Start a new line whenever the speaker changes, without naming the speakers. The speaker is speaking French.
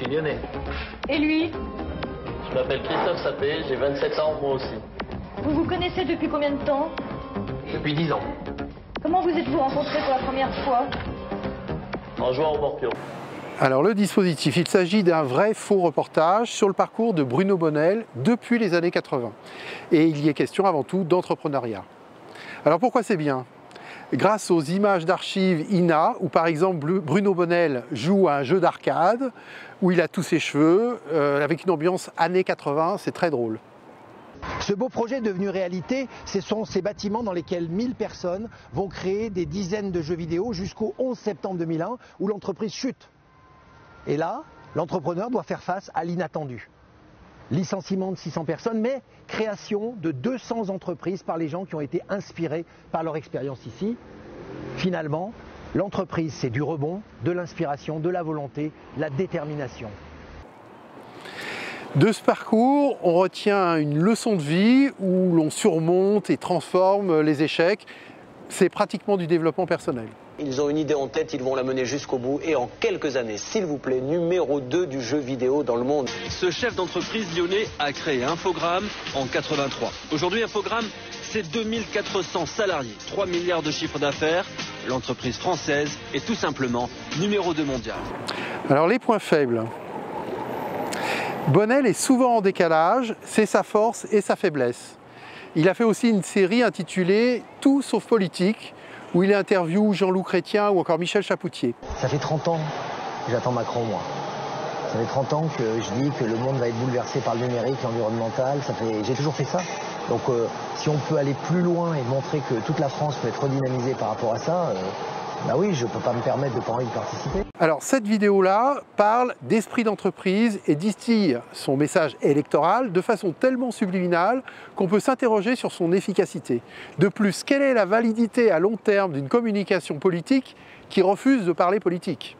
lyonnais.
Et lui?
Je m'appelle Christophe Sapé, j'ai 27 ans, moi aussi.
Vous vous connaissez depuis combien de temps?
Depuis 10 ans,
Comment vous êtes-vous rencontrés pour la première fois?
en jouant au Morpion.
Alors le dispositif, il s'agit d'un vrai faux reportage sur le parcours de Bruno Bonnell depuis les années 80. Et il y est question avant tout d'entrepreneuriat. Alors pourquoi c'est bien? Grâce aux images d'archives INA, où par exemple Bruno Bonnell joue à un jeu d'arcade, où il a tous ses cheveux, avec une ambiance années 80, c'est très drôle.
Ce beau projet devenu réalité, ce sont ces bâtiments dans lesquels 1000 personnes vont créer des dizaines de jeux vidéo jusqu'au 11 septembre 2001, où l'entreprise chute. Et là, l'entrepreneur doit faire face à l'inattendu. Licenciement de 600 personnes, mais création de 200 entreprises par les gens qui ont été inspirés par leur expérience ici. Finalement, l'entreprise, c'est du rebond, de l'inspiration, de la volonté, de la détermination.
De ce parcours, on retient une leçon de vie où l'on surmonte et transforme les échecs. C'est pratiquement du développement personnel.
Ils ont une idée en tête, ils vont la mener jusqu'au bout et en quelques années, s'il vous plaît, numéro 2 du jeu vidéo dans le monde.
Ce chef d'entreprise lyonnais a créé Infogrames en 83. Aujourd'hui, Infogrames, c'est 2400 salariés, 3 milliards de chiffre d'affaires. L'entreprise française est tout simplement numéro 2 mondial.
Alors les points faibles. Bonnell est souvent en décalage, c'est sa force et sa faiblesse. Il a fait aussi une série intitulée « Tout sauf politique » où il interviewe Jean-Loup Chrétien ou encore Michel Chapoutier.
Ça fait 30 ans que j'attends Macron, moi. Ça fait 30 ans que je dis que le monde va être bouleversé par le numérique, l'environnemental. J'ai toujours fait ça. Donc si on peut aller plus loin et montrer que toute la France peut être redynamisée par rapport à ça, bah oui, je ne peux pas me permettre de ne pas envie de participer.
Alors cette vidéo-là parle d'esprit d'entreprise et distille son message électoral de façon tellement subliminale qu'on peut s'interroger sur son efficacité. De plus, quelle est la validité à long terme d'une communication politique qui refuse de parler politique ?